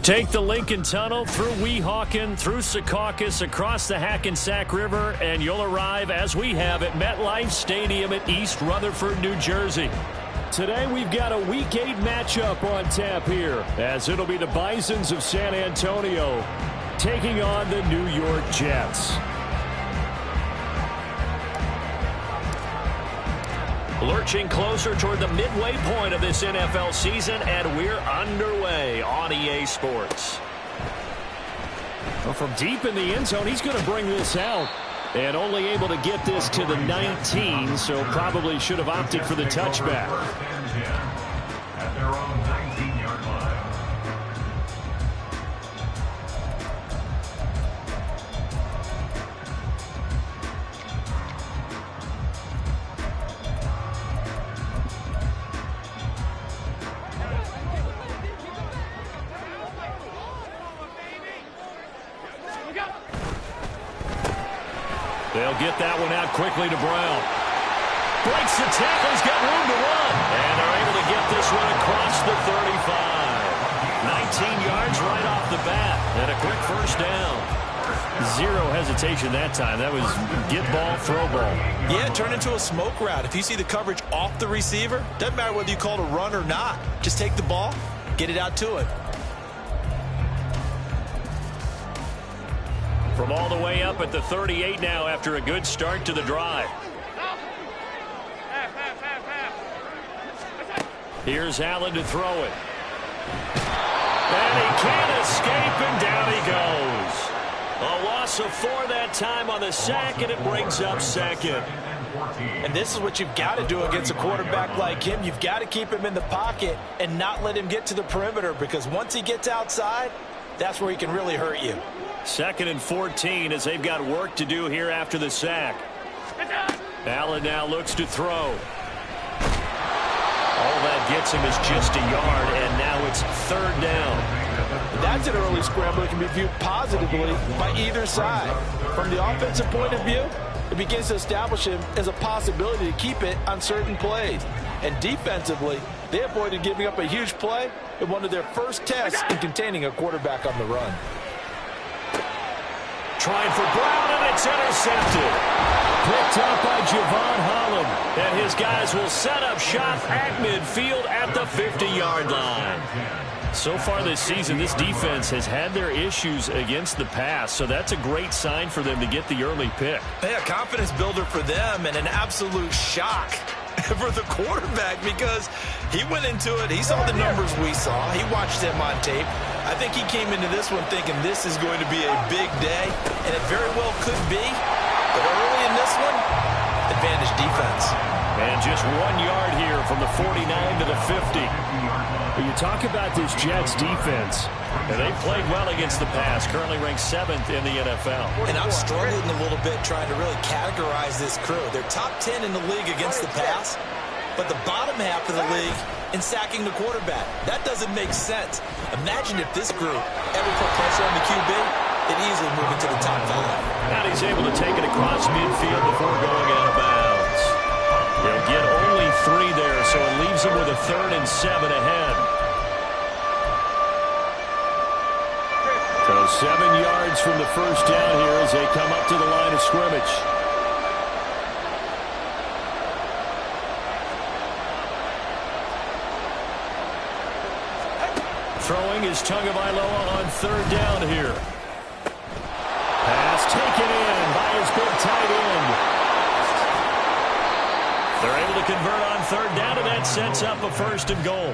Take the Lincoln Tunnel through Weehawken, through Secaucus, across the Hackensack River, and you'll arrive, as we have, at MetLife Stadium at East Rutherford, New Jersey. Today we've got a Week 8 matchup on tap here, as it'll be the Bisons of San Antonio taking on the New York Jets. Lurching closer toward the midway point of this NFL season, and we're underway on EA Sports. Well, from deep in the end zone, he's going to bring this out. And only able to get this to the 19, so probably should have opted for the touchback. At their own 19-yard line. They'll get that one out quickly to Brown. Breaks the tackle. He's got room to run. And they're able to get this one across the 35. 19 yards right off the bat. And a quick first down. Zero hesitation that time. That was get ball, throw ball. Yeah, turn into a smoke route. If you see the coverage off the receiver, doesn't matter whether you call it a run or not. Just take the ball, get it out to it. From all the way up at the 38 now after a good start to the drive. Here's Allen to throw it. And he can't escape, and down he goes. A loss of 4 that time on the sack, and it brings up second. And this is what you've got to do against a quarterback like him. You've got to keep him in the pocket and not let him get to the perimeter, because once he gets outside, that's where he can really hurt you. 2nd and 14 as they've got work to do here after the sack. Allen now looks to throw. All that gets him is just a yard, and now it's 3rd down. That's an early scramble that can be viewed positively by either side. From the offensive point of view, it begins to establish him as a possibility to keep it on certain plays. And defensively, they avoided giving up a huge play in one of their first tests in containing a quarterback on the run. Trying for Brown, and it's intercepted. Picked up by Javon Holland. And his guys will set up shop at midfield at the 50-yard line. So far this season, this defense has had their issues against the pass, so that's a great sign for them to get the early pick. Yeah, confidence builder for them, and an absolute shock for the quarterback, because he went into it, he saw the numbers we saw, he watched them on tape. I think he came into this one thinking this is going to be a big day, and it very well could be. But early in this one, advantage defense. And just 1 yard here from the 49 to the 50. When you talk about this Jets defense, and they played well against the pass, currently ranked 7th in the NFL. And I'm struggling a little bit trying to really categorize this crew. They're top 10 in the league against the pass, but the bottom half of the league in sacking the quarterback. That doesn't make sense. Imagine if this group ever put pressure on the QB, they'd easily move into the top 5. And he's able to take it across midfield before going out of bounds. He'll get only 3 there, so it leaves him with a 3rd and 7 ahead. So 7 yards from the first down here as they come up to the line of scrimmage. Throwing is Tagovailoa on 3rd down here. Pass taken in by his big tight end. They're able to convert on 3rd down, and that sets up a 1st and goal.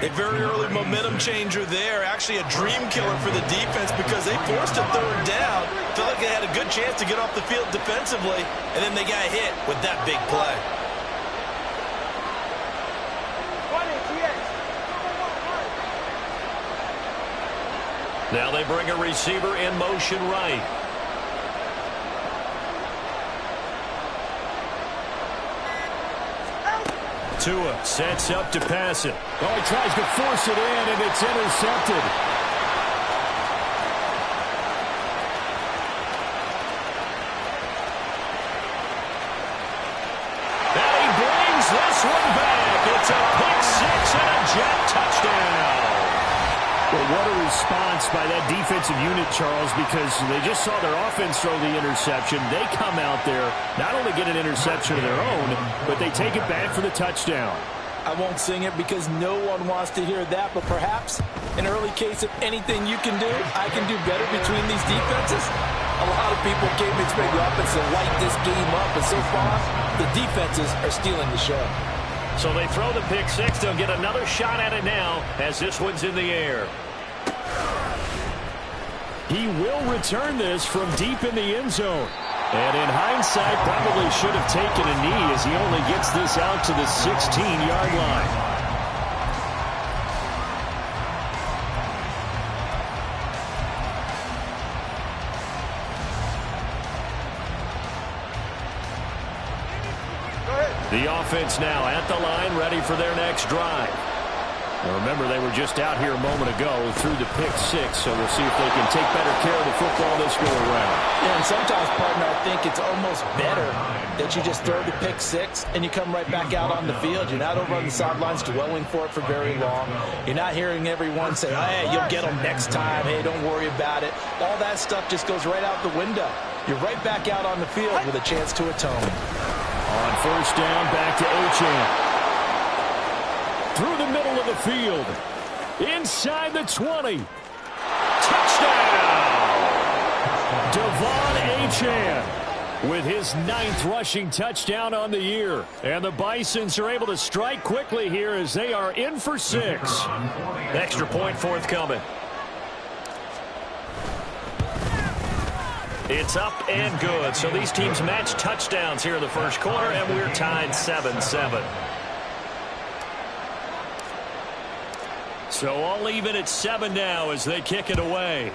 A very early momentum changer there. Actually a dream killer for the defense because they forced a 3rd down. Felt like they had a good chance to get off the field defensively, and then they got hit with that big play. Now they bring a receiver in motion right. Tua sets up to pass it. Oh, he tries to force it in, and it's intercepted. And he brings this one back. It's a pick 6 and a Jet touchdown. Well, what a response by that defensive unit, Charles, because they just saw their offense throw the interception. They come out there, not only get an interception of their own, but they take it back for the touchdown. I won't sing it because no one wants to hear that, but perhaps an early case of anything you can do, I can do better between these defenses. A lot of people came to expect the offense to light this game up, and so far, the defenses are stealing the show. So they throw the pick 6. They'll get another shot at it now as this one's in the air. He will return this from deep in the end zone. And in hindsight, probably should have taken a knee as he only gets this out to the 16-yard line. The offense now at the line, ready for their next drive. Now remember, they were just out here a moment ago through the pick 6, so we'll see if they can take better care of the football this go around. Yeah, and sometimes, partner, I think it's almost better that you just throw the pick 6 and you come right back out on the field. You're not over on the sidelines dwelling for it for very long. You're not hearing everyone say, hey, you'll get them next time. Hey, don't worry about it. All that stuff just goes right out the window. You're right back out on the field with a chance to atone. On first down, back to Achane. Through the middle of the field. Inside the 20. Touchdown! Devon Achane with his 9th rushing touchdown on the year. And the Bisons are able to strike quickly here as they are in for 6. Extra point forthcoming. It's up and good. So these teams match touchdowns here in the first quarter, and we're tied 7-7. So all even at 7 now as they kick it away.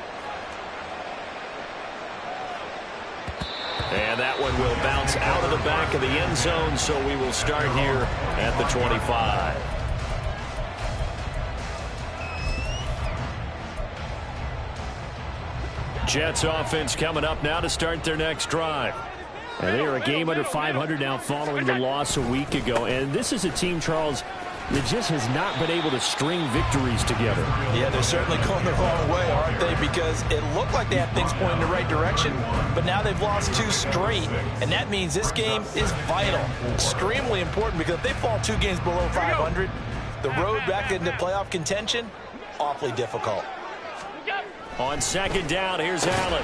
And that one will bounce out of the back of the end zone, so we will start here at the 25. Jets offense coming up now to start their next drive. And they are a game under 500 now following the loss a week ago. And this is a team, Charles, that just has not been able to string victories together. Yeah, they're certainly going the wrong way, aren't they? Because it looked like they had things pointing in the right direction, but now they've lost 2 straight, and that means this game is vital, extremely important, because if they fall 2 games below 500, the road back into playoff contention, awfully difficult. On second down, here's Allen.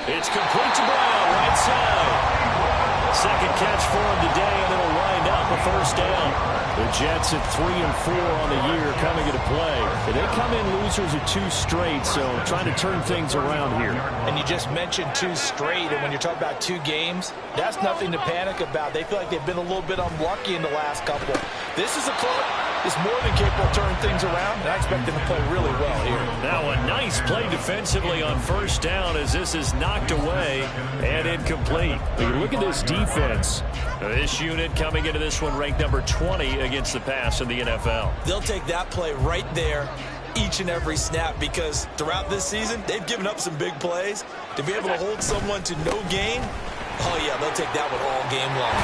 It's complete to Brown, right side. Second catch for him today, and it'll wind up a first down. The Jets at 3-4 on the year coming into play. And they come in losers at 2 straight, so trying to turn things around here. And you just mentioned 2 straight, and when you're talking about 2 games, that's nothing to panic about. They feel like they've been a little bit unlucky in the last couple. This is a close. is more than capable of turning things around, and I expect them to play really well here. Now a nice play defensively on first down as this is knocked away and incomplete. Look at this defense. This unit coming into this one ranked number 20 against the pass in the NFL. They'll take that play right there each and every snap because throughout this season, they've given up some big plays. To be able to hold someone to no gain, oh yeah, they'll take that one all game long.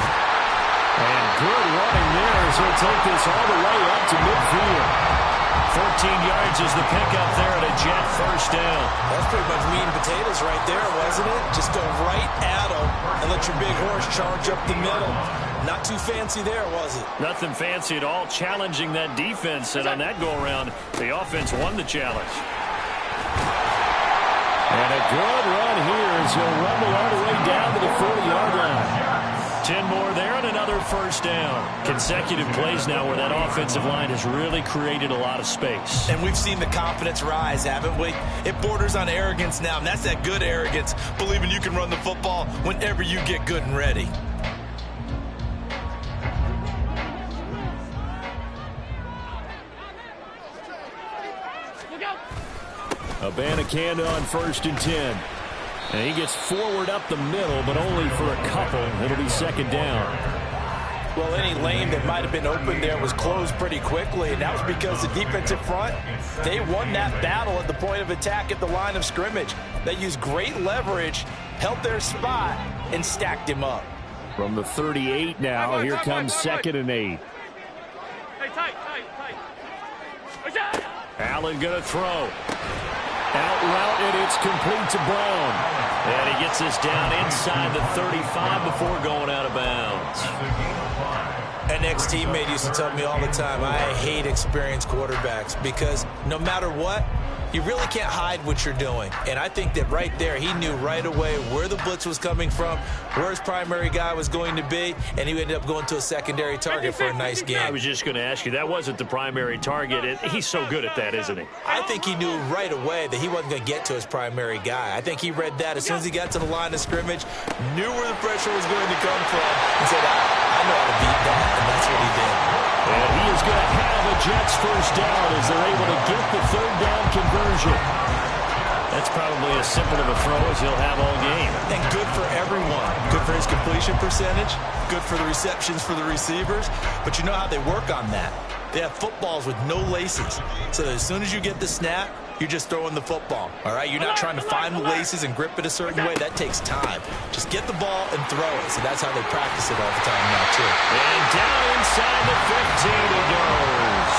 And good running there as he'll take this all the way up to midfield. 14 yards is the pickup there at a Jet first down. That's pretty much meat and potatoes right there, wasn't it? Just go right at them and let your big horse charge up the middle. Not too fancy there, was it? Nothing fancy at all, challenging that defense. And on that go-around, the offense won the challenge. And a good run here as he'll rumble all the way down to the 40-yard line. 10 more there and another first down. Consecutive plays now where that offensive line has really created a lot of space. And we've seen the confidence rise, haven't we? It borders on arrogance now, and that's that good arrogance, believing you can run the football whenever you get good and ready. Abanikanda on 1st and 10. And he gets forward up the middle, but only for a couple. It'll be 2nd down. Well, any lane that might have been open there was closed pretty quickly, and that was because the defensive front, they won that battle at the point of attack at the line of scrimmage. They used great leverage, held their spot, and stacked him up. From the 38 now, here comes 2nd and 8. Allen going to throw. Out route, and it's complete to Brown. And he gets this down inside the 35 before going out of bounds. An ex-teammate used to tell me all the time, I hate experienced quarterbacks because no matter what, you really can't hide what you're doing. And I think that right there, he knew right away where the blitz was coming from, where his primary guy was going to be, and he ended up going to a secondary target for a nice game. I was just going to ask you, that wasn't the primary target. He's so good at that, isn't he? I think he knew right away that he wasn't going to get to his primary guy. I think he read that as soon as he got to the line of scrimmage, knew where the pressure was going to come from, and said, I know how to beat that, and that's what he did. And he is going to have a Jets first down as they're able to get the 3rd down conversion. That's probably as simple of a throw as he'll have all game. And good for everyone. Good for his completion percentage. Good for the receptions for the receivers. But you know how they work on that. They have footballs with no laces. So as soon as you get the snap, you're just throwing the football. All right? You're not trying to find the laces and grip it a certain way. That takes time. Just get the ball and throw it. So that's how they practice it all the time now, too. And down inside the 15 he goes.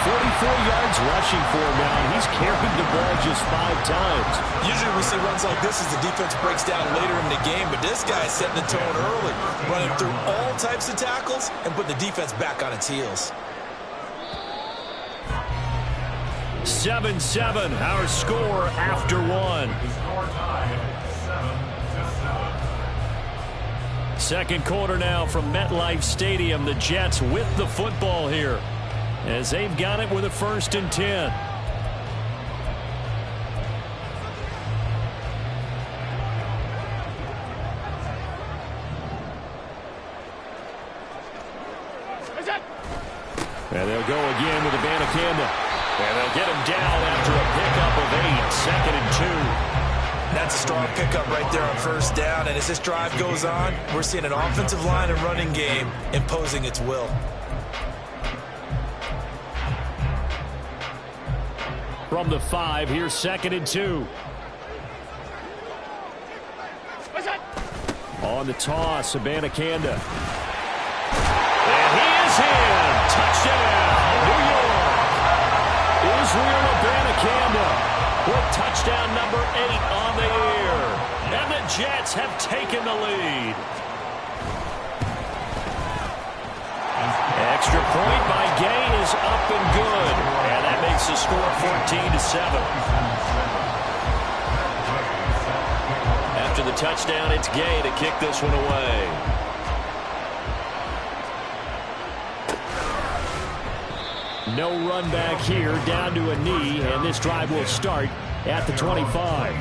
44 yards rushing for him now. He's carried the ball just 5 times. Usually we see runs like this as the defense breaks down later in the game, but this guy is setting the tone early, running through all types of tackles and putting the defense back on its heels. 7-7, our score after 1. Second quarter now from MetLife Stadium. The Jets with the football here as they've got it with a 1st and 10. And they'll go again with Abanikanda. And they'll get him down after a pickup of 8, 2nd and 2. That's a strong pickup right there on first down. And as this drive goes on, we're seeing an offensive line and running game imposing its will. From the 5, here's 2nd and 2. On the toss, Abanikanda. And he is in. Touchdown, New York. Israel Abanikanda with touchdown number 8 on the air. And the Jets have taken the lead. Extra point by Gay is up and good. And that makes the score 14-7. After the touchdown, it's Gay to kick this one away. No run back here, down to a knee, and this drive will start at the 25.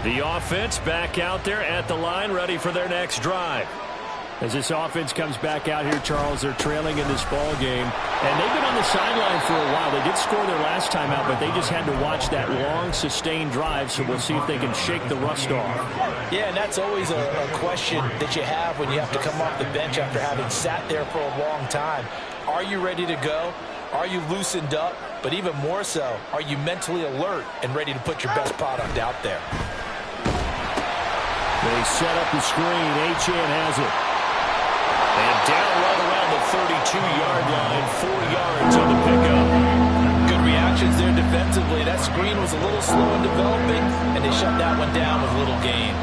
The offense back out there at the line, ready for their next drive. As this offense comes back out here, Charles, they're trailing in this ball game. And they've been on the sideline for a while. They did score their last time out, but they just had to watch that long, sustained drive. So we'll see if they can shake the rust off. Yeah, and that's always a question that you have when you have to come off the bench after having sat there for a long time. Are you ready to go? Are you loosened up? But even more so, are you mentally alert and ready to put your best product out there? They set up the screen. SZN has it. And down right around the 32-yard line, 4 yards on the pickup. Good reactions there defensively. That screen was a little slow in developing, and they shut that one down with little gain.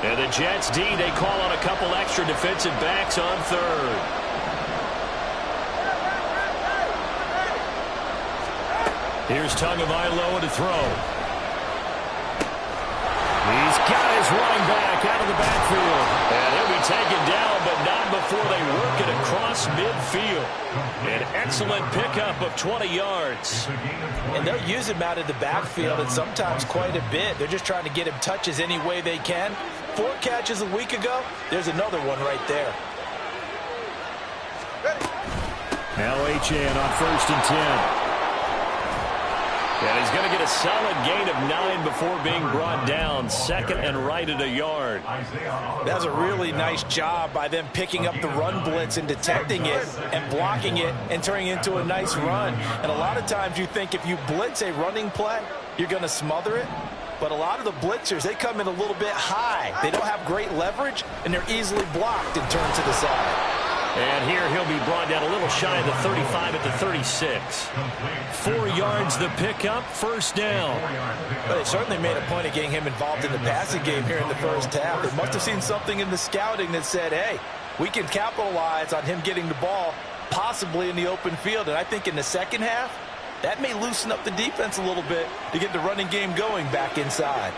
And the Jets D, they call on a couple extra defensive backs on third. Here's Tagovailoa to throw. He's got his running back out of the backfield. And he'll be taken down, but not before they work it across midfield. An excellent pickup of 20 yards. And they'll use him out of the backfield, and sometimes quite a bit. They're just trying to get him touches any way they can. 4 catches a week ago. There's another one right there. Now SZN on 1st and 10. And he's going to get a solid gain of 9 before being brought down. 2nd and right at a yard. That was a really nice job by them picking up the run blitz and detecting it and blocking it and turning it into a nice run. And a lot of times you think if you blitz a running play, you're going to smother it. But a lot of the blitzers, they come in a little bit high. They don't have great leverage, and they're easily blocked and turned to the side. And here he'll be brought down a little shy of the 35 at the 36. 4 yards the pickup, 1st down. But they certainly made a point of getting him involved in the passing game here in the first half. They must have seen something in the scouting that said, hey, we can capitalize on him getting the ball possibly in the open field. And I think in the second half, that may loosen up the defense a little bit to get the running game going back inside.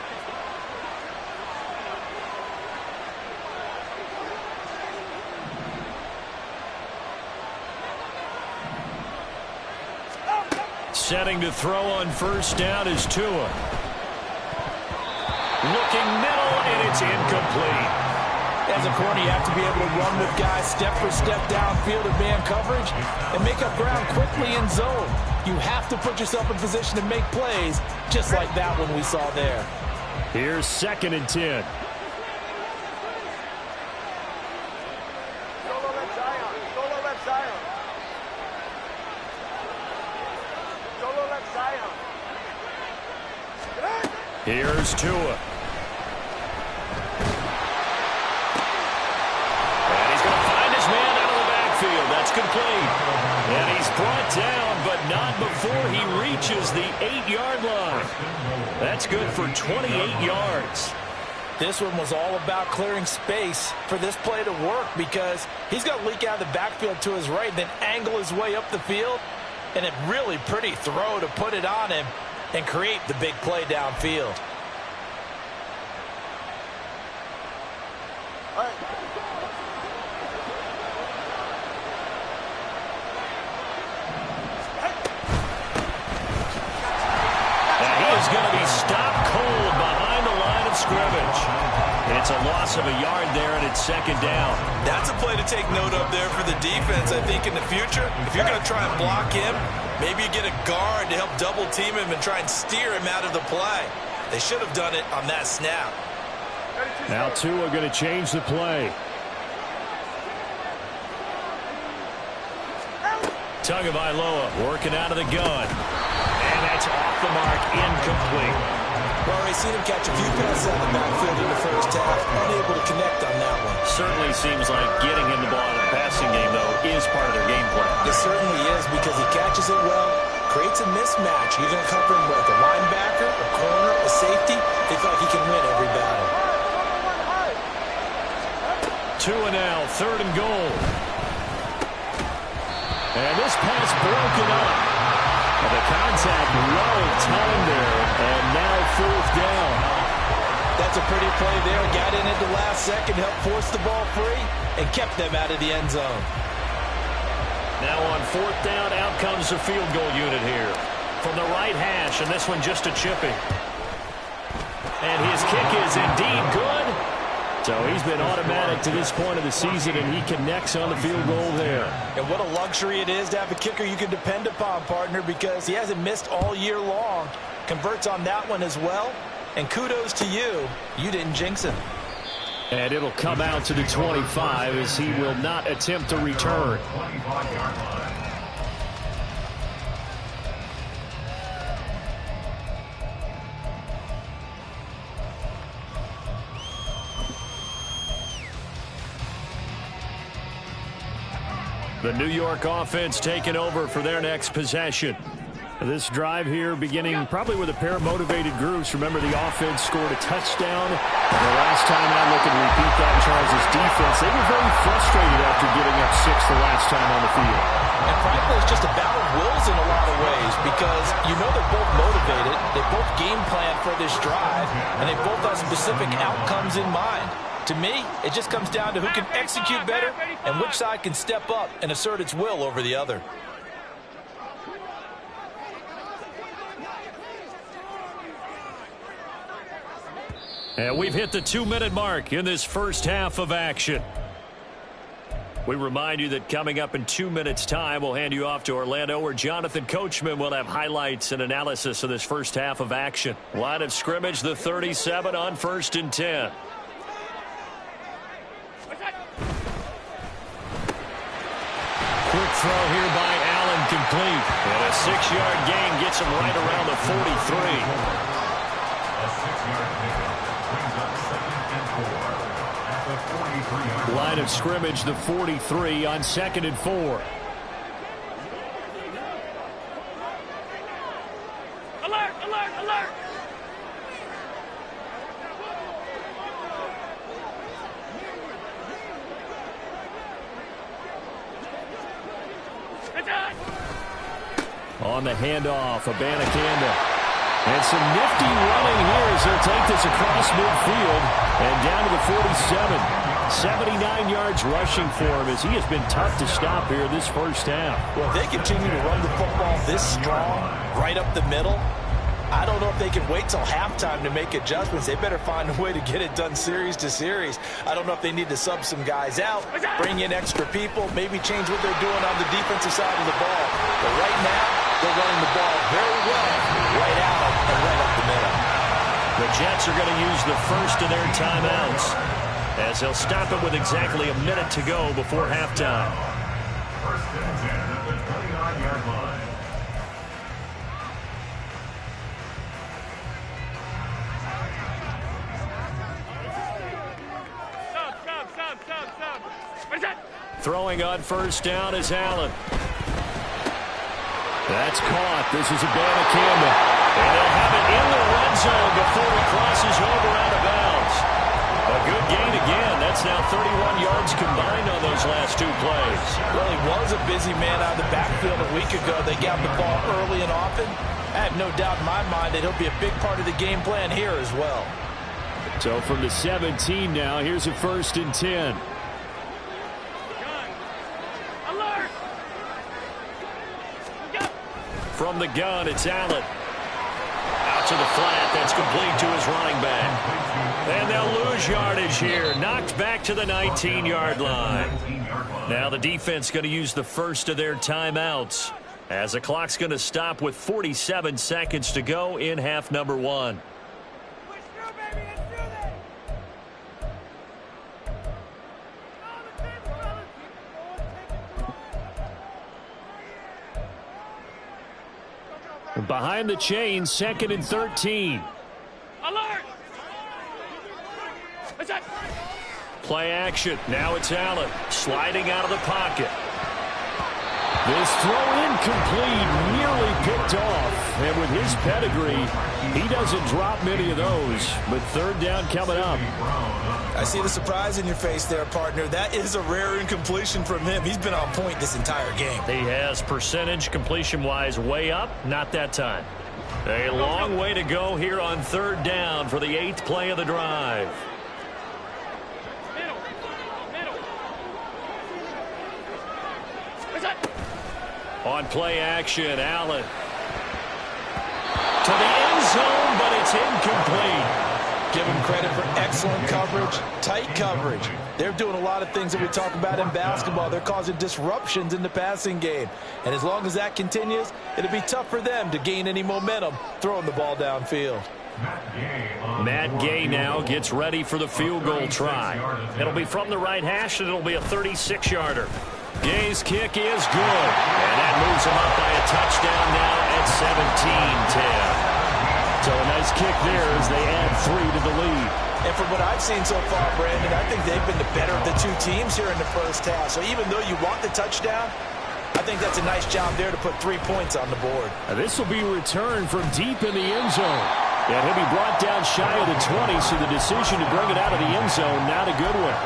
Setting to throw on 1st down is Tua. Looking middle, and it's incomplete. As a corner, you have to be able to run with guys step for step downfield in man coverage and make up ground quickly in zone. You have to put yourself in position to make plays, just like that one we saw there. Here's 2nd and 10. Here's Tua. And he's going to find his man out of the backfield. That's complete. And he's brought down, but not before he reaches the 8-yard line. That's good for 28 yards. This one was all about clearing space for this play to work because he's got to leak out of the backfield to his right, then angle his way up the field. And a really pretty throw to put it on him and create the big play downfield. And he is going to be stopped cold behind the line of scrimmage. It's a loss of a yard there, and it's 2nd down. That's a play to take note of there for the defense. I think in the future, if you're going to try and block him, maybe you get a guard to help double team him and try and steer him out of the play. They should have done it on that snap. Now Tua going to change the play. Tagovailoa working out of the gun. And that's off the mark, incomplete. Well, we've seen him catch a few passes out of the backfield in the first half, unable to connect on that one. Certainly seems like getting him the ball in the passing game, though, is part of their game plan. It certainly is because he catches it well, creates a mismatch. You're going to cover him with a linebacker, a corner, a safety. They feel like he can win every battle. Tua now, 3rd and goal. And this pass broken up. The contact well timed there, and now 4th down. That's a pretty play there. Got in at the last second, helped force the ball free, and kept them out of the end zone. Now on 4th down, out comes the field goal unit here. From the right hash, and this one just a chipping. And his kick is indeed good. So he's been automatic to this point of the season, and he connects on the field goal there. And what a luxury it is to have a kicker you can depend upon, partner, because he hasn't missed all year long. Converts on that one as well. And kudos to you. You didn't jinx him. And it'll come out to the 25 as he will not attempt to return. The New York offense taking over for their next possession. This drive here beginning probably with a pair of motivated groups. Remember, the offense scored a touchdown. And the last time I look and repeat that, Charles' defense, they were very frustrated after giving up 6 the last time on the field. And frankly, it's just a battle of wills in a lot of ways because you know they're both motivated. They both game plan for this drive, and they both have specific outcomes in mind. To me, it just comes down to who can execute better and which side can step up and assert its will over the other. And we've hit the 2-minute mark in this first half of action. We remind you that coming up in 2 minutes' time, we'll hand you off to Orlando, where Jonathan Coachman will have highlights and analysis of this first half of action. Line of scrimmage, the 37 on 1st and 10. Quick throw here by Allen, complete. And a 6-yard gain gets him right around the 43. A 6-yard pickup brings up 2nd and 4 at the 43-yard line. Line of scrimmage, the 43 on 2nd and 4. Alert! Alert! Alert! On the handoff, Abanikanda. And some nifty running here as he'll take this across midfield and down to the 47. 79 yards rushing for him as he has been tough to stop here this first half. Well, if they continue to run the football this strong, right up the middle, I don't know if they can wait till halftime to make adjustments. They better find a way to get it done series to series. I don't know if they need to sub some guys out, bring in extra people, maybe change what they're doing on the defensive side of the ball. But right now, they're running the ball very well, right out and right up the middle. The Jets are going to use the first of their timeouts as they'll stop it with exactly a minute to go before halftime. 1st and 10 at the 29-yard line. Throwing on 1st down is Allen. That's caught. This is Abanikanda. And they'll have it in the red zone before he crosses over out of bounds. A good gain again. That's now 31 yards combined on those last 2 plays. Well, he was a busy man out of the backfield a week ago. They got the ball early and often. I have no doubt in my mind that he'll be a big part of the game plan here as well. So from the 17 now, here's a 1st and 10. From the gun, it's Allen. Out to the flat. That's complete to his running back. And they'll lose yardage here. Knocked back to the 19-yard line. Now the defense going to use the first of their timeouts as the clock's going to stop with 47 seconds to go in half number 1. Behind the chains, 2nd and 13. Alert! Play action. Now it's Allen sliding out of the pocket. This throw incomplete, nearly picked off. And with his pedigree, he doesn't drop many of those. But 3rd down coming up. I see the surprise in your face there, partner. That is a rare incompletion from him. He's been on point this entire game. He has percentage completion-wise way up. Not that time. A long way to go here on third down for the 8th play of the drive. On play action, Allen. To the end zone, but it's incomplete. Give them credit for excellent coverage, tight coverage. They're doing a lot of things that we talk about in basketball. They're causing disruptions in the passing game. And as long as that continues, it'll be tough for them to gain any momentum throwing the ball downfield. Matt Gay now gets ready for the field goal try. It'll be from the right hash, and it'll be a 36-yarder. Gay's kick is good, and that moves him up by a touchdown now at 17-10. So a nice kick there as they add 3 to the lead. And from what I've seen so far, Brandon, I think they've been the better of the two teams here in the first half. So even though you want the touchdown, I think that's a nice job there to put 3 points on the board. Now this will be returned from deep in the end zone. And he'll be brought down shy of the 20, so the decision to bring it out of the end zone, not a good one.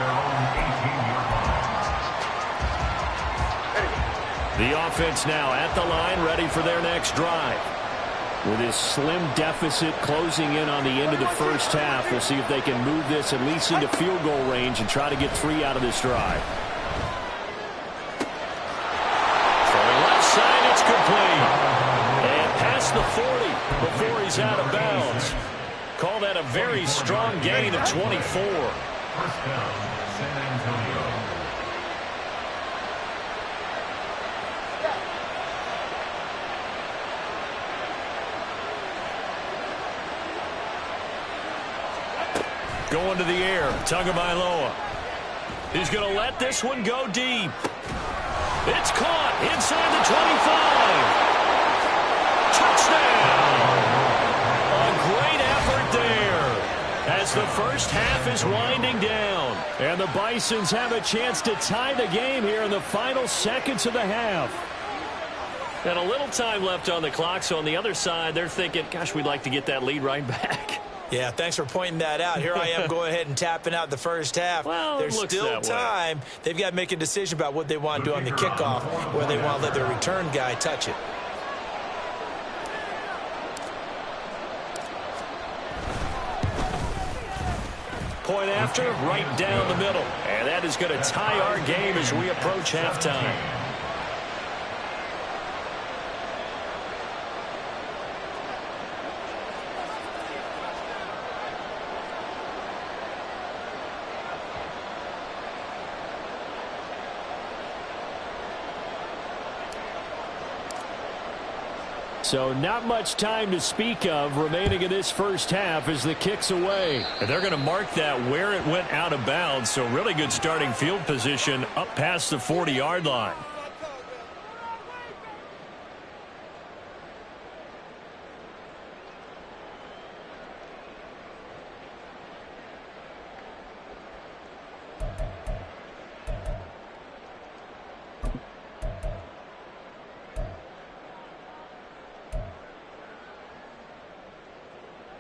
The offense now at the line, ready for their next drive. With this slim deficit closing in on the end of the first half, we'll see if they can move this at least into field goal range and try to get 3 out of this drive. From the left side, it's complete. And past the 40 before he's out of bounds. Call that a very strong gain of 24. First down, San Antonio. Going to the air, Tagovailoa. He's going to let this one go deep. It's caught inside the 25. Touchdown! A great effort there as the first half is winding down. And the Bisons have a chance to tie the game here in the final seconds of the half. And a little time left on the clock, so on the other side, they're thinking, gosh, we'd like to get that lead right back. Yeah, thanks for pointing that out. Here I am going ahead and tapping out the first half. Well, there's still time. They've got to make a decision about what they want to do on the kickoff, where they want to let their return guy touch it. Point after, right down the middle. And that is going to tie our game as we approach halftime. So not much time to speak of remaining in this first half as the kick's away. And they're going to mark that where it went out of bounds. So really good starting field position up past the 40-yard line.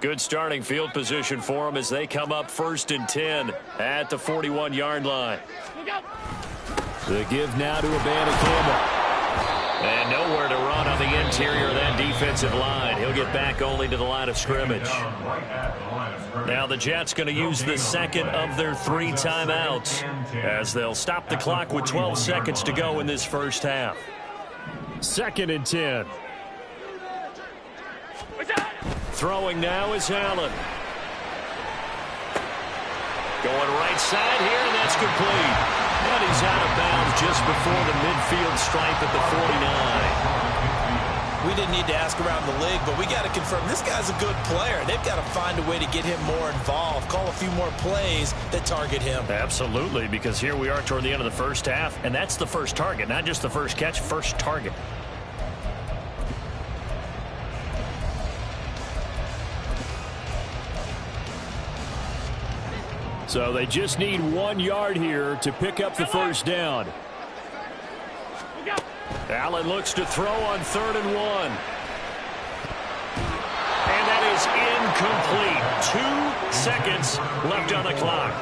Good starting field position for them as they come up 1st and 10 at the 41-yard line. The give now to Campbell. And nowhere to run on the interior of that defensive line. He'll get back only to the line of scrimmage. Now the Jets going to use the second of their 3 timeouts as they'll stop the clock with 12 seconds to go in this first half. 2nd and 10. Throwing now is Allen. Going right side here, and that's complete. And he's out of bounds just before the midfield stripe at the 49. We didn't need to ask around the league, but we got to confirm this guy's a good player. They've got to find a way to get him more involved, call a few more plays that target him. Absolutely, because here we are toward the end of the first half, and that's the first target, not just the first catch, first target. So they just need 1 yard here to pick up the first down. Allen looks to throw on 3rd and 1. And that is incomplete. 2 seconds left on the clock.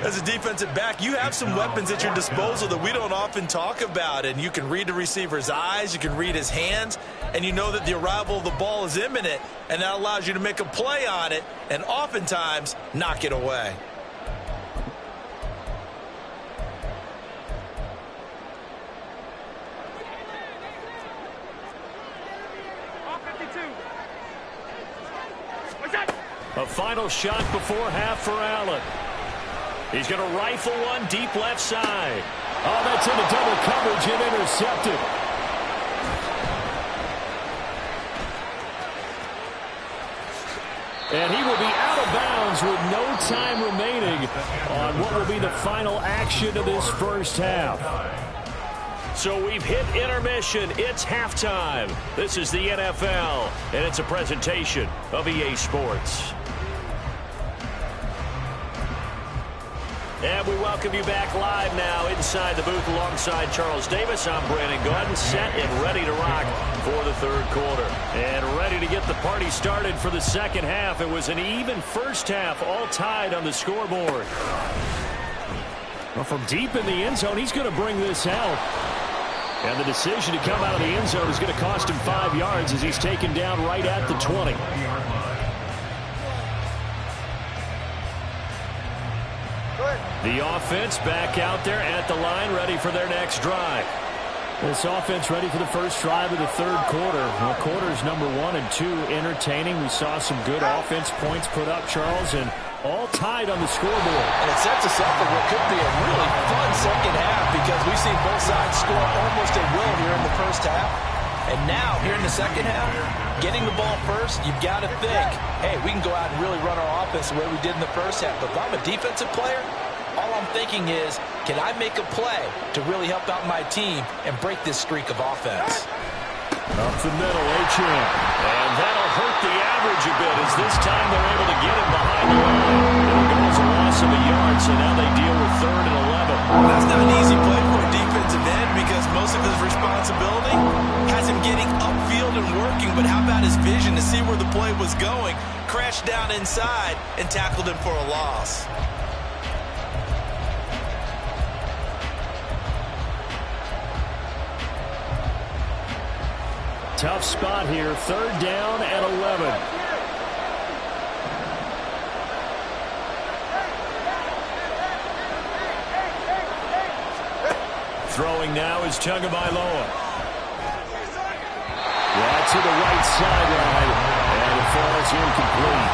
As a defensive back, you have some weapons at your disposal that we don't often talk about. And you can read the receiver's eyes, you can read his hands, and you know that the arrival of the ball is imminent, and that allows you to make a play on it and oftentimes knock it away. A final shot before half for Allen. He's going to rifle one deep left side. Oh, that's into double coverage and intercepted. And he will be out of bounds with no time remaining on what will be the final action of this first half. So we've hit intermission. It's halftime. This is the NFL, and it's a presentation of EA Sports. And we welcome you back live now inside the booth alongside Charles Davis. I'm Brandon Gaudin, set and ready to rock for the third quarter. And ready to get the party started for the second half. It was an even first half, all tied on the scoreboard. Well, from deep in the end zone, he's going to bring this out. And the decision to come out of the end zone is going to cost him 5 yards as he's taken down right at the 20. The offense back out there at the line, ready for their next drive. This offense ready for the first drive of the third quarter. Well, quarters number 1 and 2 entertaining. We saw some good offense points put up, Charles, and all tied on the scoreboard. And it sets us up for what could be a really fun second half because we've seen both sides score almost at will here in the first half. And now, here in the second half, getting the ball first, you've got to think, hey, we can go out and really run our offense the way we did in the first half. But if I'm a defensive player, all I'm thinking is, can I make a play to really help out my team and break this streak of offense? Up the middle, H.M. And that'll hurt the average a bit as this time they're able to get him behind the line. It'll go as a loss of a yard, so now they deal with 3rd and 11. That's not an easy play for a defensive end because most of his responsibility has him getting upfield and working, but how about his vision to see where the play was going, crashed down inside, and tackled him for a loss. Tough spot here, 3rd down and 11. Throwing now is Tagovailoa. Yeah, to the right sideline, and it falls incomplete.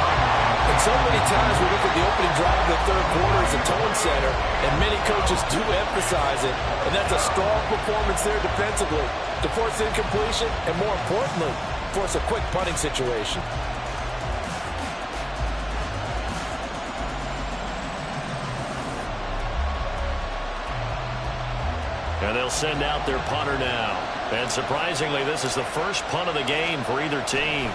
And so many times we look at the opening drive of the third quarter as a tone setter, and many coaches do emphasize it, and that's a strong performance there defensively to force incompletion and, more importantly, force a quick punting situation. And they'll send out their punter now. And surprisingly, this is the first punt of the game for either team.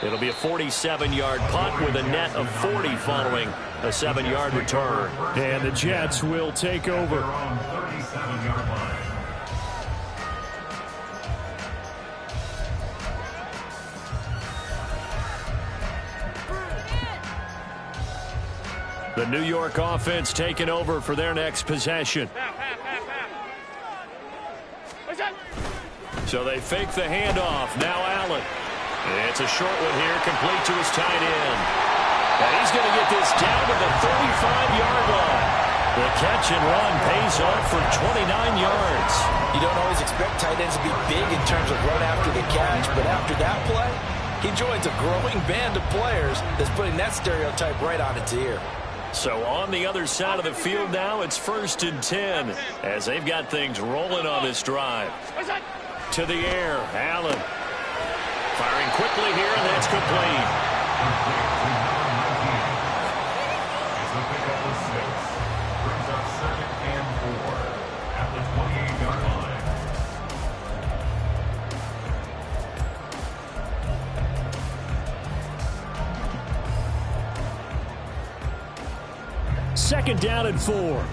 It'll be a 47-yard punt with a net of 40 following a 7-yard return. And the Jets will take over. The New York offense taking over for their next possession. So they fake the handoff. Now Allen. It's a short one here, complete to his tight end. And he's going to get this down to the 35-yard line. The catch and run pays off for 29 yards. You don't always expect tight ends to be big in terms of run after the catch, but after that play, he joins a growing band of players that's putting that stereotype right on its ear. So on the other side of the field now, it's 1st and 10 as they've got things rolling on this drive. To the air, Allen. Firing quickly here, and that's complete. As the pickup is 6, brings up 2nd and 4 at the 28-yard line. Second down and 4. Regular.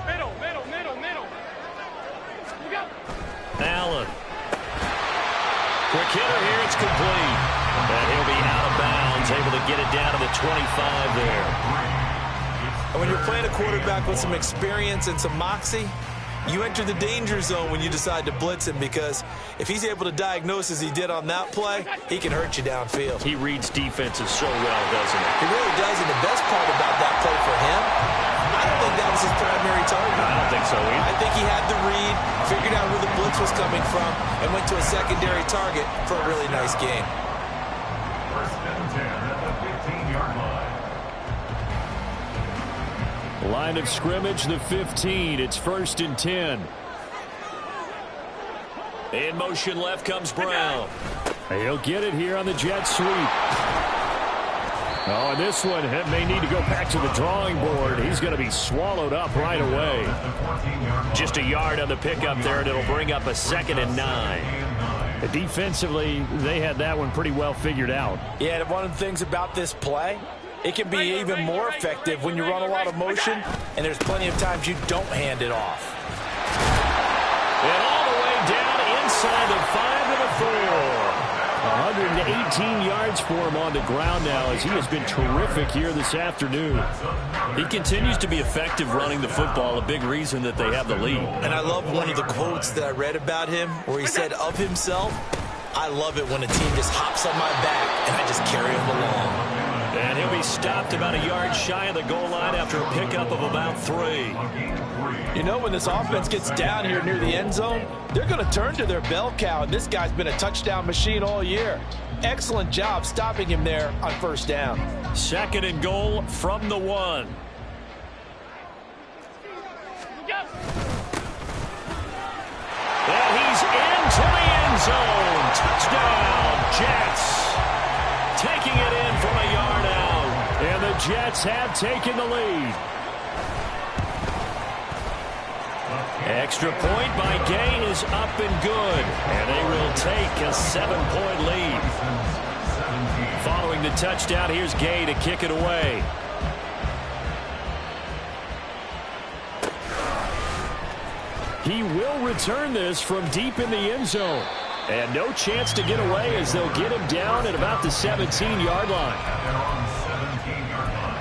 Middle. You go. Allen. 25 there. And when you're playing a quarterback with some experience and some moxie, you enter the danger zone when you decide to blitz him, because if he's able to diagnose as he did on that play, he can hurt you downfield. He reads defenses so well, doesn't he? He really does, and the best part about that play for him, I don't think that was his primary target. I don't think so either. I think he had the read, figured out where the blitz was coming from, and went to a secondary target for a really nice game. First and 10 at the 15-yard line. Line of scrimmage, the 15. It's 1st and 10. In motion left comes Brown. He'll get it here on the jet sweep. Oh, and this one may need to go back to the drawing board. He's going to be swallowed up right away. Just a yard on the pickup there, and it'll bring up a 2nd and 9. Defensively, they had that one pretty well figured out. Yeah, and one of the things about this play, it can be even more effective when you run a lot of motion, and there's plenty of times you don't hand it off. And all the way down inside the 5 to the 4. 118 yards for him on the ground now, as he has been terrific here this afternoon. He continues to be effective running the football, a big reason that they have the lead. And I love one of the quotes that I read about him where he said of himself, "I love it when a team just hops on my back and I just carry him along." And he'll be stopped about a yard shy of the goal line after a pickup of about 3. You know, when this offense gets down here near the end zone, they're going to turn to their bell cow, and this guy's been a touchdown machine all year. Excellent job stopping him there on 1st down. 2nd and goal from the 1. And he's into the end zone. Touchdown, Jets. Taking it in from a yard out. And the Jets have taken the lead. Extra point by Gay is up and good. And they will take a 7-point lead. Following the touchdown, here's Gay to kick it away. He will return this from deep in the end zone. And no chance to get away, as they'll get him down at about the 17-yard line. They're on the 17-yard line.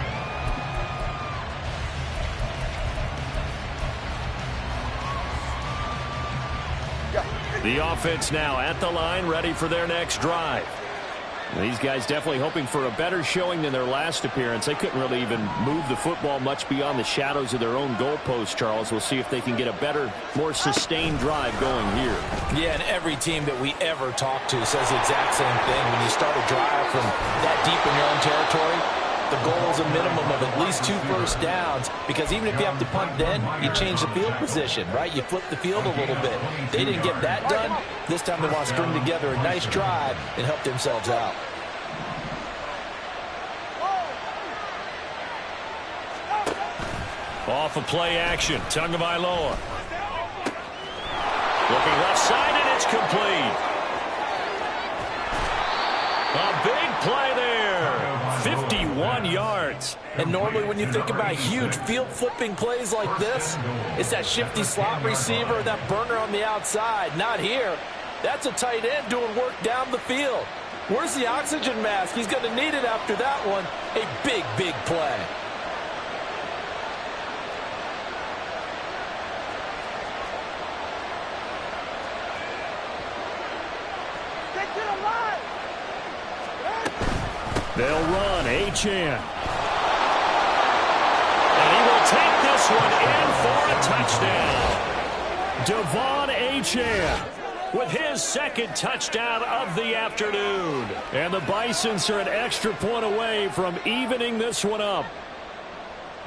The offense now at the line, ready for their next drive. These guys definitely hoping for a better showing than their last appearance. They couldn't really even move the football much beyond the shadows of their own goalpost, Charles. We'll see if they can get a better, more sustained drive going here. Yeah, and every team that we ever talk to says the exact same thing. When you start a drive from that deep in your own territory, the goal is a minimum of at least 2 first downs, because even if you have to punt then, you change the field position, right? You flip the field a little bit. They didn't get that done. This time they want to string together a nice drive and help themselves out. Off of play action, Tagovailoa. Looking left side, and it's complete. A big play there. 51 yards. And normally when you think about huge field flipping plays like this, it's that shifty slot receiver, that burner on the outside. Not here. That's a tight end doing work down the field. Where's the oxygen mask? He's going to need it after that one. A big, big play. They'll run Achane. And he will take this one in for a touchdown. Devon Achane with his 2nd touchdown of the afternoon. And the Bisons are an extra point away from evening this one up.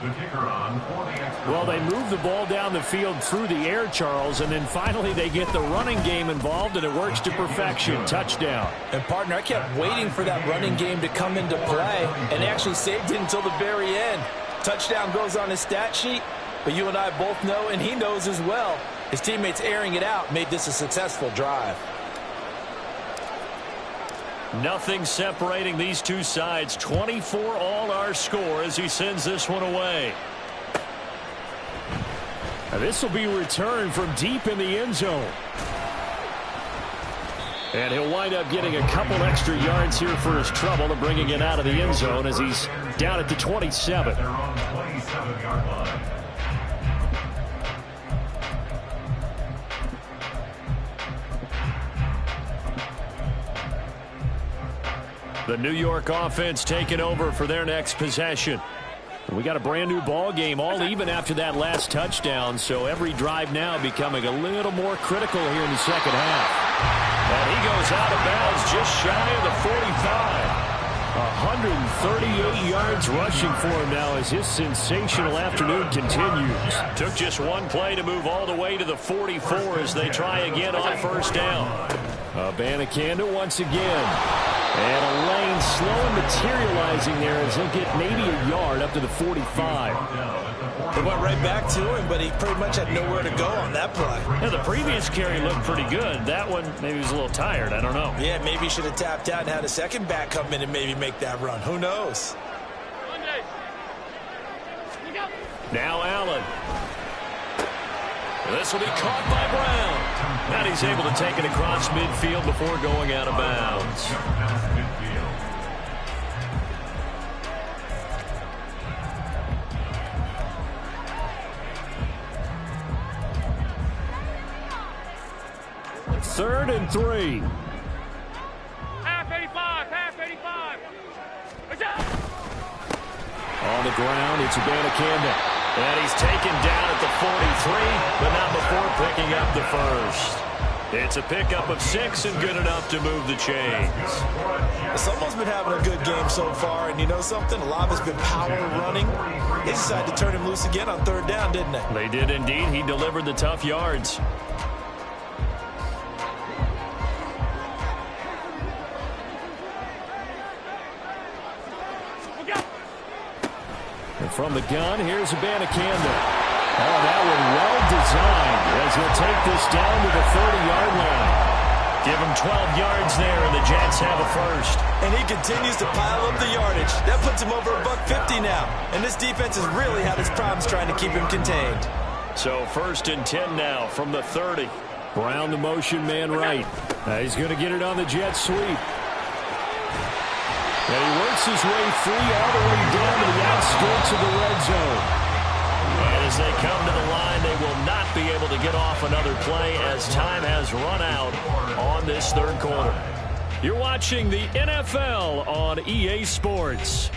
The kicker on for the extra. Well, they move the ball down the field through the air, Charles, and then finally they get the running game involved, and it works to perfection. Touchdown. And, partner, I kept waiting for that running game to come into play, and actually saved it until the very end. Touchdown goes on his stat sheet, but you and I both know, and he knows as well, his teammates airing it out made this a successful drive. Nothing separating these two sides. 24 all our score as he sends this one away. Now this will be returned from deep in the end zone. And he'll wind up getting a couple extra yards here for his trouble and bringing it out of the end zone as he's down at the 27. They're on the 27-yard line. The New York offense taking over for their next possession. We got a brand new ball game, all even after that last touchdown, so every drive now becoming a little more critical here in the second half. And he goes out of bounds just shy of the 45. 138 yards rushing for him now as his sensational afternoon continues. Took just one play to move all the way to the 44 as they try again on first down. Abanikanda once again. And a lane slow materializing there as he'll get maybe a yard up to the 45. They went right back to him, but he pretty much had nowhere to go on that play. Yeah, the previous carry looked pretty good. That one, maybe he was a little tired. I don't know. Yeah, maybe he should have tapped out and had a second back come in and maybe make that run. Who knows? Now Allen. This will be caught by Brown. And he's able to take it across midfield before going out of bounds. Third and 3. Half 85, half 85. On the ground, it's Abanikanda. And he's taken down at the 43, but not before picking up the first. It's a pickup of 6 and good enough to move the chains. Someone's been having a good game so far, and you know something? A lot of it's been power running. They decided to turn him loose again on third down, didn't they? They did indeed. He delivered the tough yards. And from the gun, here's Abanikanda. Oh, that one well designed as he'll take this down to the 30-yard line. Give him 12 yards there, and the Jets have a first. And he continues to pile up the yardage. That puts him over $150 now. And this defense has really had its problems trying to keep him contained. So first and 10 now from the 30. Brown the motion man right. He's going to get it on the jet sweep. And he works his way free all the way down to the outskirts of the red zone. And as they come to the line, they will not be able to get off another play as time has run out on this third quarter. You're watching the NFL on EA Sports.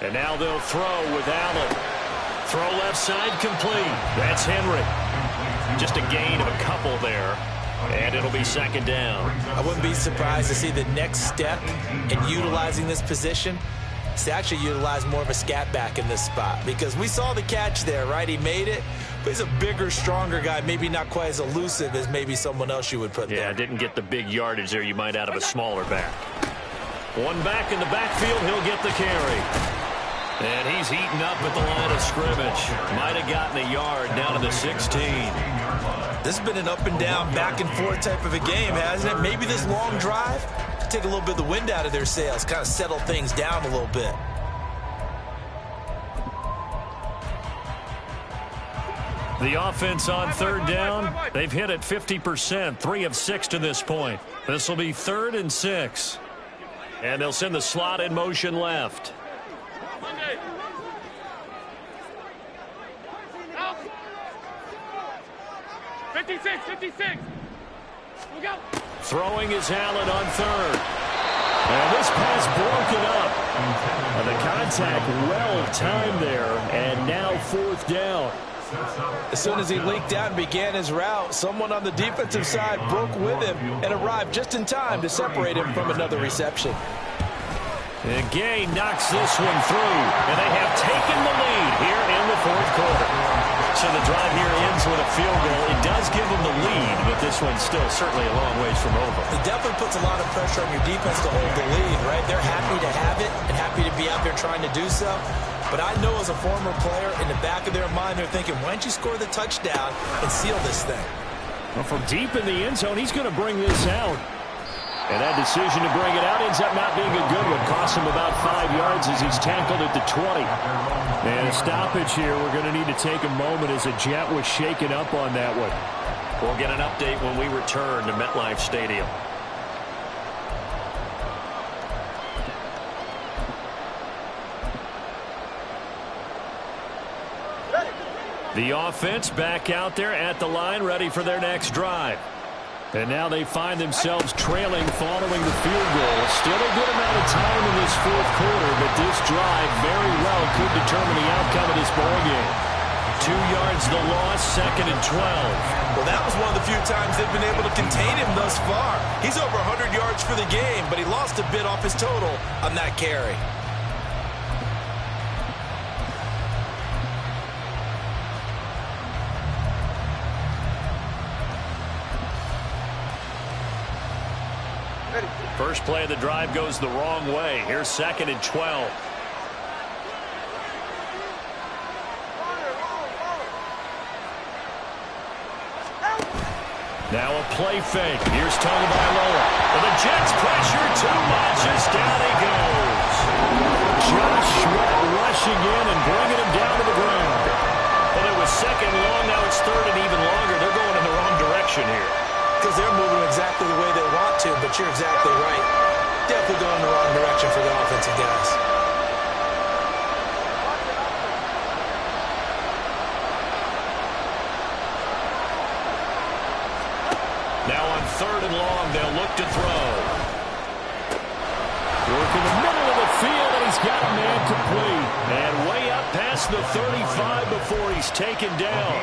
And now they'll throw with Allen. Throw left side complete. That's Henry. Just a gain of a couple there. And it'll be second down. I wouldn't be surprised to see the next step in utilizing this position is to actually utilize more of a scat back in this spot. Because we saw the catch there, right? He made it. But he's a bigger, stronger guy. Maybe not quite as elusive as maybe someone else you would put there. Yeah, didn't get the big yardage there you might out of a smaller back. One back in the backfield. He'll get the carry. And he's heating up at the line of scrimmage. Might have gotten a yard down to the 16. This has been an up and down, back and forth type of a game, hasn't it? Maybe this long drive could take a little bit of the wind out of their sails, kind of settle things down a little bit. The offense on third down, they've hit it 50%, 3 of 6 to this point. This will be 3rd and 6. And they'll send the slot in motion left. 56, 56. We go. Throwing is Allen on third. And this pass broken up. And the contact well timed there. And now 4th down. As soon as he leaked out and began his route, someone on the defensive side broke with him and arrived just in time to separate him from another reception. And Gay knocks this one through. And they have taken the lead here in the 4th quarter. So the drive here ends with a field goal. It does give them the lead, but this one's still certainly a long ways from over. It definitely puts a lot of pressure on your defense to hold the lead, right? They're happy to have it and happy to be out there trying to do so. But I know as a former player, in the back of their mind, they're thinking, why don't you score the touchdown and seal this thing? Well, from deep in the end zone, he's going to bring this out. And that decision to bring it out ends up not being a good one. Costs him about 5 yards as he's tackled at the 20. And a stoppage here. We're going to need to take a moment as a Jet was shaken up on that one. We'll get an update when we return to MetLife Stadium. The offense back out there at the line, ready for their next drive. And now they find themselves trailing following the field goal. Still a good amount of time in this fourth quarter, but this drive very well could determine the outcome of this ballgame. 2 yards the loss, 2nd and 12. Well, that was one of the few times they've been able to contain him thus far. He's over 100 yards for the game, but he lost a bit off his total on that carry. First play of the drive goes the wrong way. Here's 2nd and 12. Now a play fake. Here's Tagovailoa. And the Jets pressure too much as down he goes. Josh Sweat rushing in and bringing him down to the ground. Well, it was 2nd long. Now it's 3rd and even longer. They're going in the wrong direction here. Because they're moving exactly the way they want to, but you're exactly right. Definitely going in the wrong direction for the offensive guys. Now on 3rd and long, they'll look to throw. Work in the middle of the field, and he's got a man complete. And way up past the 35 before he's taken down.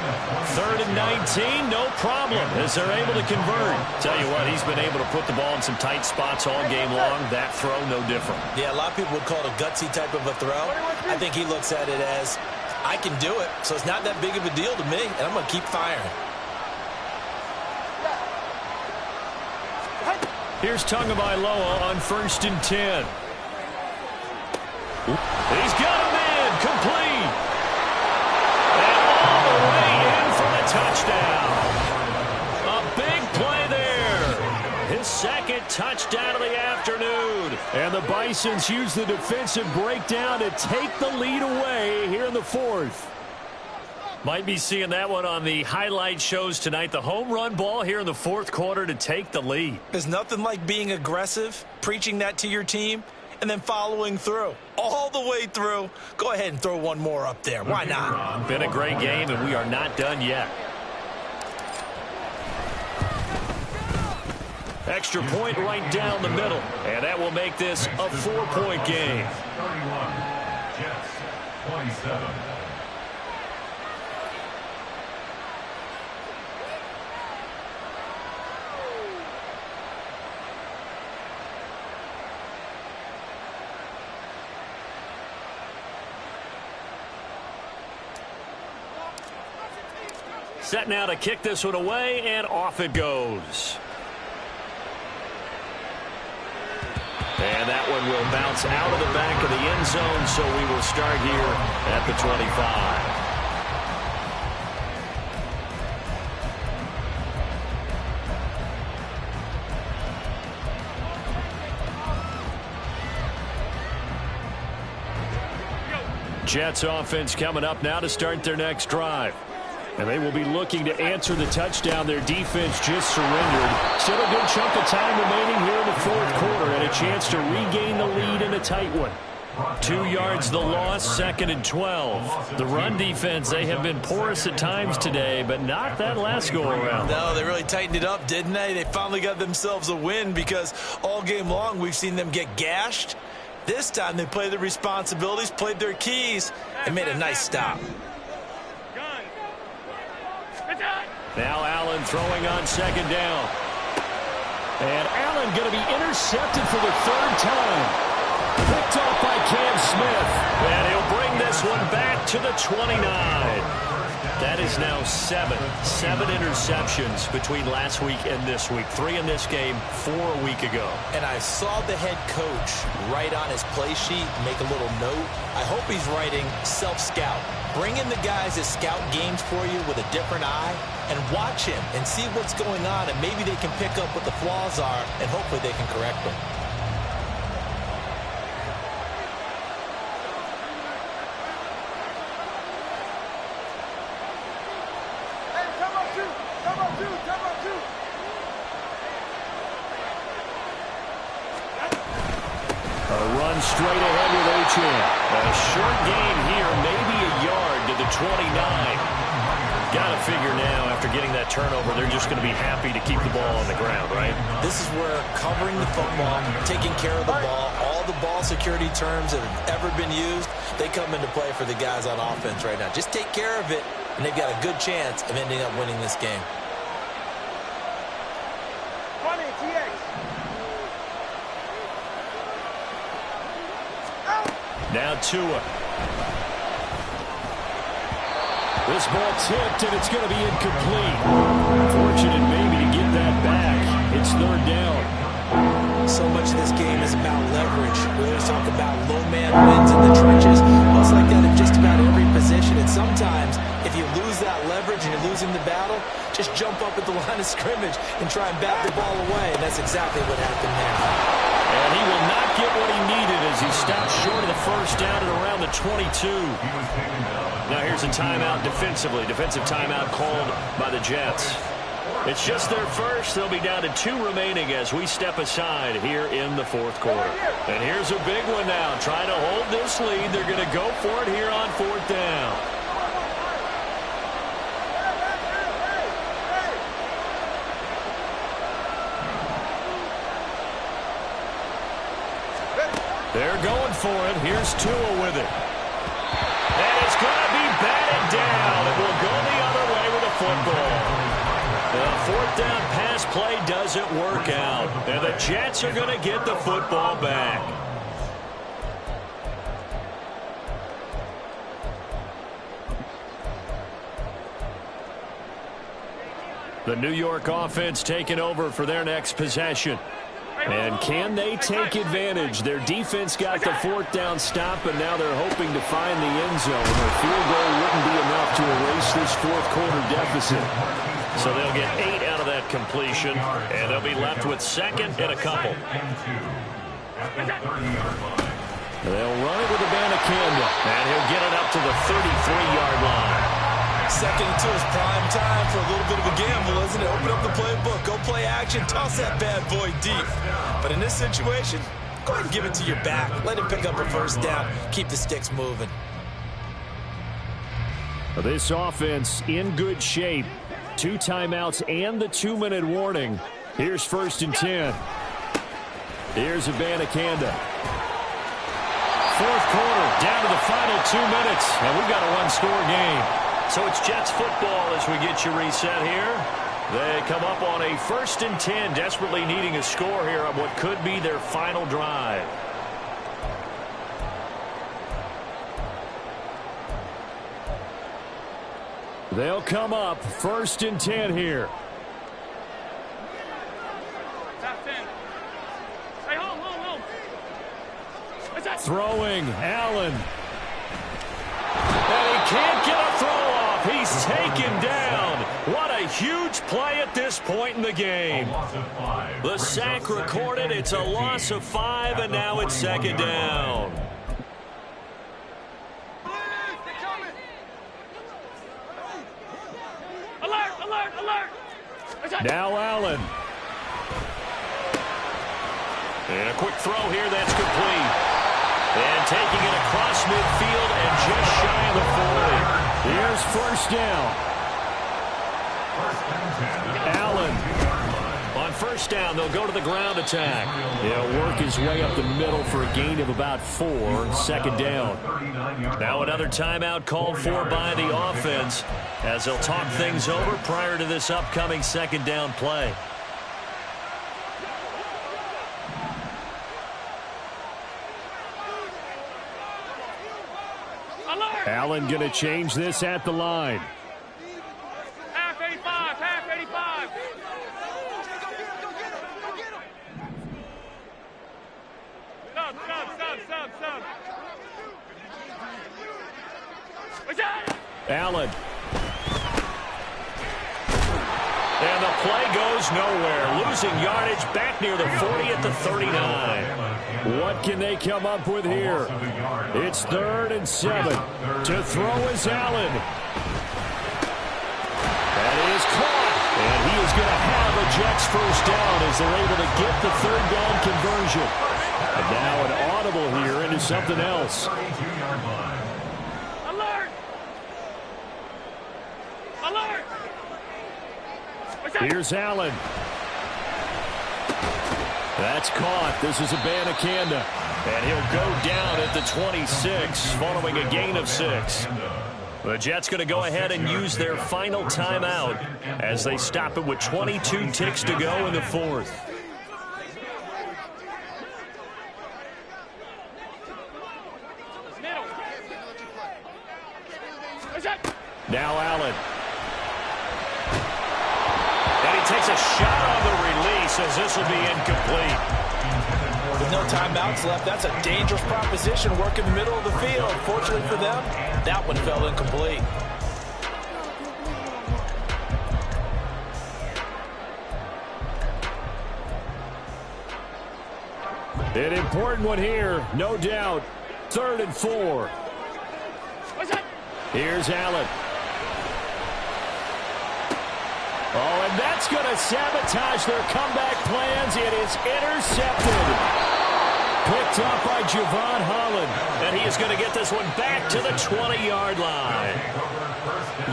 3rd and 19, no problem, as they're able to convert. Tell you what, he's been able to put the ball in some tight spots all game long. That throw, no different. Yeah, a lot of people would call it a gutsy type of a throw. I think he looks at it as, I can do it, so it's not that big of a deal to me, and I'm going to keep firing. Here's Tagovailoa on 1st and 10. He's got a man complete. And all the way in for the touchdown. A big play there. His 2nd touchdown of the afternoon. And the Bisons use the defensive breakdown to take the lead away here in the 4th. Might be seeing that one on the highlight shows tonight. The home run ball here in the 4th quarter to take the lead. There's nothing like being aggressive, preaching that to your team, and then following through. All the way through. Go ahead and throw one more up there. Why not? Been a great game, and we are not done yet. Extra point right down the middle. And that will make this a 4-point game. 31, Jets, 27. Set now to kick this one away, and off it goes. And that one will bounce out of the back of the end zone, so we will start here at the 25. Jets offense coming up now to start their next drive. And they will be looking to answer the touchdown their defense just surrendered. Still a good chunk of time remaining here in the 4th quarter and a chance to regain the lead in a tight one. 2 yards the loss, 2nd and 12. The run defense, they have been porous at times today, but not that last go-around. No, they really tightened it up, didn't they? They finally got themselves a win because all game long we've seen them get gashed. This time they played their responsibilities, played their keys, and made a nice stop. Now Allen throwing on 2nd down. And Allen going to be intercepted for the 3rd time. Picked off by Cam Smith. And he'll bring this one back to the 29. That is now 7 interceptions between last week and this week. 3 in this game, 4 a week ago. And I saw the head coach write on his play sheet, make a little note. I hope he's writing self-scout. Bring in the guys that scout games for you with a different eye and watch him and see what's going on, and maybe they can pick up what the flaws are, and hopefully they can correct them. Straight ahead with H.N. A short gain here, maybe a yard to the 29. Got to figure now, after getting that turnover, they're just going to be happy to keep the ball on the ground, right? This is where covering the football, taking care of the ball, all the ball security terms that have ever been used, they come into play for the guys on offense right now. Just take care of it, and they've got a good chance of ending up winning this game. Now Tua. This ball tipped, and it's going to be incomplete. Fortunate maybe to get that back. It's 3rd down. So much of this game is about leverage. We always talk about low man wins in the trenches. Well, it's like that in just about every position. And sometimes, if you lose that leverage and you're losing the battle, just jump up at the line of scrimmage and try and bat the ball away. And that's exactly what happened there. And he will not get what he needed as he stopped short of the 1st down at around the 22. Now here's a timeout defensively. Defensive timeout called by the Jets. It's just their first. They'll be down to 2 remaining as we step aside here in the 4th quarter. And here's a big one now. Trying to hold this lead. They're going to go for it here on 4th down. They're going for it. Here's Tua with it. And it's going to be batted down. It will go the other way with the football. The 4th down pass play doesn't work out. And the Jets are going to get the football back. The New York offense taking over for their next possession. And can they take advantage? Their defense got the 4th down stop, and now they're hoping to find the end zone. Their field goal wouldn't be enough to erase this 4th quarter deficit. So they'll get 8 out of that completion, and they'll be left with 2nd and a couple. They'll run it with Abanikanda, and he'll get it up to the 33-yard line. 2nd and 2 is prime time for a little bit of a gamble, isn't it? Open up the playbook, go play action, toss that bad boy deep. But in this situation, go ahead and give it to your back. Let him pick up a 1st down. Keep the sticks moving. This offense in good shape. 2 timeouts and the 2-minute warning. Here's 1st and 10. Here's Abanikanda. 4th quarter, down to the final 2 minutes, and we've got a one-score game. So it's Jets football as we get you reset here. They come up on a 1st and 10, desperately needing a score here on what could be their final drive. They'll come up 1st and 10 here. Hey, home. Throwing, Allen. And he can't get a throw off. He's taken down. What a huge play at this point in the game. The sack recorded. It's a loss of 5, and now it's 2nd down. Alert! Now Allen. And a quick throw here that's complete. And taking it across midfield and just shy of the 40. Here's 1st down. Allen. On 1st down, they'll go to the ground attack. He'll work his way up the middle for a gain of about 4. 2nd down. Now another timeout called for by the offense as they'll talk things over prior to this upcoming 2nd down play. Allen going to change this at the line. Allen. And the play goes nowhere. Losing yardage back near the 40 at the 39. What can they come up with here? It's 3rd and 7. To throw is Allen. That is caught. And he is going to have a Jets first down as they're able to get the 3rd down conversion. And now an audible here into something else. Alert! Alert! Here's Allen. That's caught. This is Abanikanda. And he'll go down at the 26 following a gain of 6. The Jets going to go ahead and use their final timeout as they stop it with 22 ticks to go in the 4th. Now Allen. And he takes a shot on the release as this will be incomplete. With no timeouts left, that's a dangerous proposition. Work in the middle of the field. Fortunately for them, that one fell incomplete. An important one here, no doubt. 3rd and 4. Here's Allen. Oh, and that's going to sabotage their comeback plans. It is intercepted. Picked up by Javon Holland. And he is going to get this one back to the 20-yard line.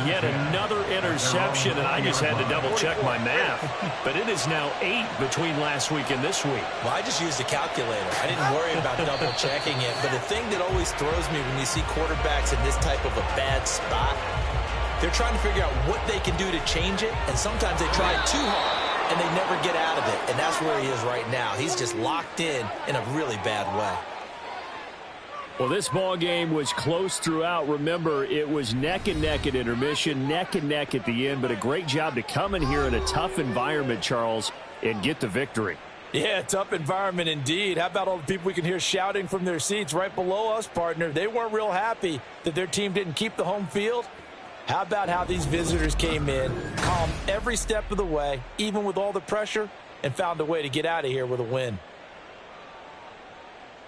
Yet another interception, and I just had to double-check my math. But it is now 8 between last week and this week. Well, I just used a calculator. I didn't worry about double-checking it. But the thing that always throws me when you see quarterbacks in this type of a bad spot, they're trying to figure out what they can do to change it, and sometimes they try too hard, and they never get out of it. And that's where he is right now. He's just locked in a really bad way. Well, this ball game was close throughout. Remember, it was neck and neck at intermission, neck and neck at the end, but a great job to come in here in a tough environment, Charles, and get the victory. Yeah, tough environment indeed. How about all the people we can hear shouting from their seats right below us, partner? They weren't real happy that their team didn't keep the home field. How about how these visitors came in, calm every step of the way, even with all the pressure, and found a way to get out of here with a win.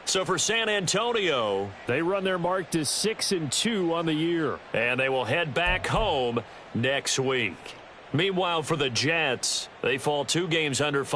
So for San Antonio, they run their mark to 6-2 on the year. And they will head back home next week. Meanwhile, for the Jets, they fall 2 games under